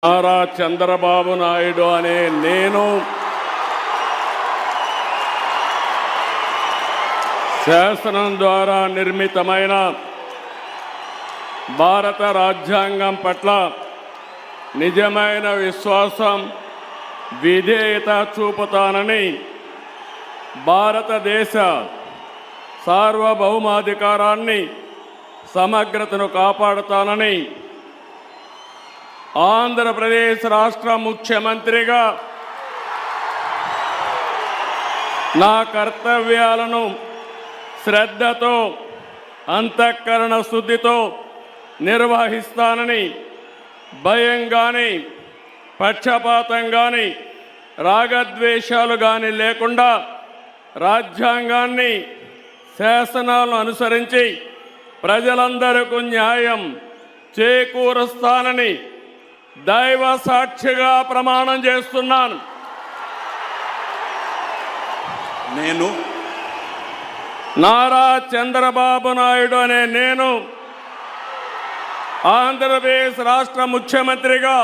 నారా చంద్రబాబు నాయుడు అనే నేను శాసనం ద్వారా నిర్మితమైన భారత రాజ్యాంగం పట్ల నిజమైన విశ్వాసం, విధేయత చూపుతానని, భారతదేశ సార్వభౌమాధికారాన్ని, సమగ్రతను కాపాడుతానని ఆంధ్రప్రదేశ్ రాష్ట్ర ముఖ్యమంత్రిగా నా కర్తవ్యాలను శ్రద్ధతో, అంతఃకరణ శుద్ధితో నిర్వహిస్తానని, భయం కానీ, పక్షపాతం కానీ, రాగద్వేషాలు కానీ లేకుండా రాజ్యాంగాన్ని, శాసనాలను అనుసరించి ప్రజలందరికీ న్యాయం చేకూరుస్తానని దైవ సాక్షిగా ప్రమాణం చేస్తున్నాను. నేను నారా చంద్రబాబు నాయుడు అనే నేను ఆంధ్రప్రదేశ్ రాష్ట్ర ముఖ్యమంత్రిగా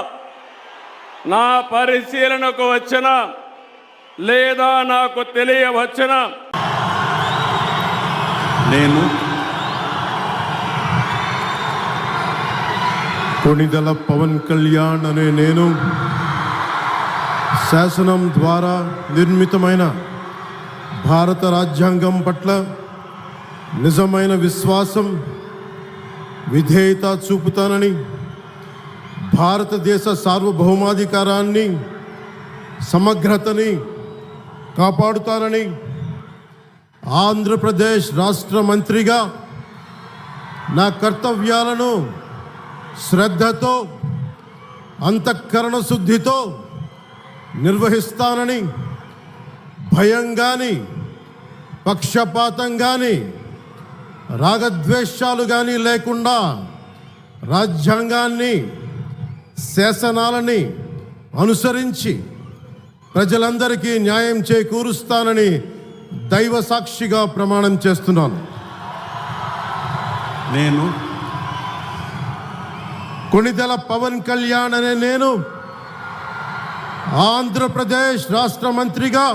నా పరిశీలనకు వచ్చిన లేదా నాకు తెలియవచ్చిన నేను కొణిదెల పవన్ కళ్యాణ్ అనే నేను శాసనం ద్వారా నిర్మితమైన భారత రాజ్యాంగం పట్ల నిజమైన విశ్వాసం, విధేయత చూపుతానని, భారతదేశ సార్వభౌమాధికారాన్ని, సమగ్రతని కాపాడుతానని, ఆంధ్రప్రదేశ్ రాష్ట్ర మంత్రిగా నా కర్తవ్యాలను శ్రద్ధతో, అంతఃకరణ శుద్ధితో నిర్వహిస్తానని, భయం కానీ, పక్షపాతం కానీ, రాగద్వేషాలు కానీ లేకుండా రాజ్యాంగాన్ని, శాసనాలని అనుసరించి ప్రజలందరికీ న్యాయం చేకూరుస్తానని దైవ సాక్షిగా ప్రమాణం చేస్తున్నాను. నేను కొణిదెల పవన్ కళ్యాణ్ అనే నేను ఆంధ్రప్రదేశ్ రాష్ట్ర మంత్రిగా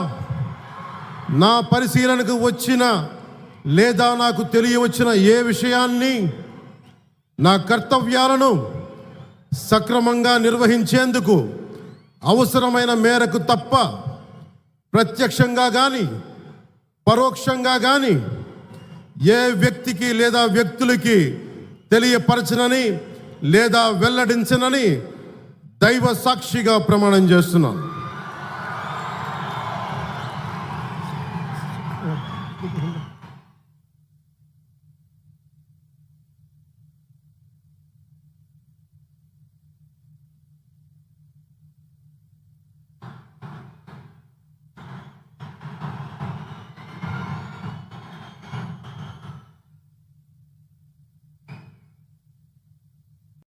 నా పరిశీలనకు వచ్చిన లేదా నాకు తెలియవచ్చిన ఏ విషయాన్ని, నా కర్తవ్యాలను సక్రమంగా నిర్వహించేందుకు అవసరమైన మేరకు తప్ప ప్రత్యక్షంగా కానీ, పరోక్షంగా కానీ ఏ వ్యక్తికి లేదా వ్యక్తులకి తెలియపరచనని లేదా వెల్లడించనని దైవ సాక్షిగా ప్రమాణం చేస్తున్నాను.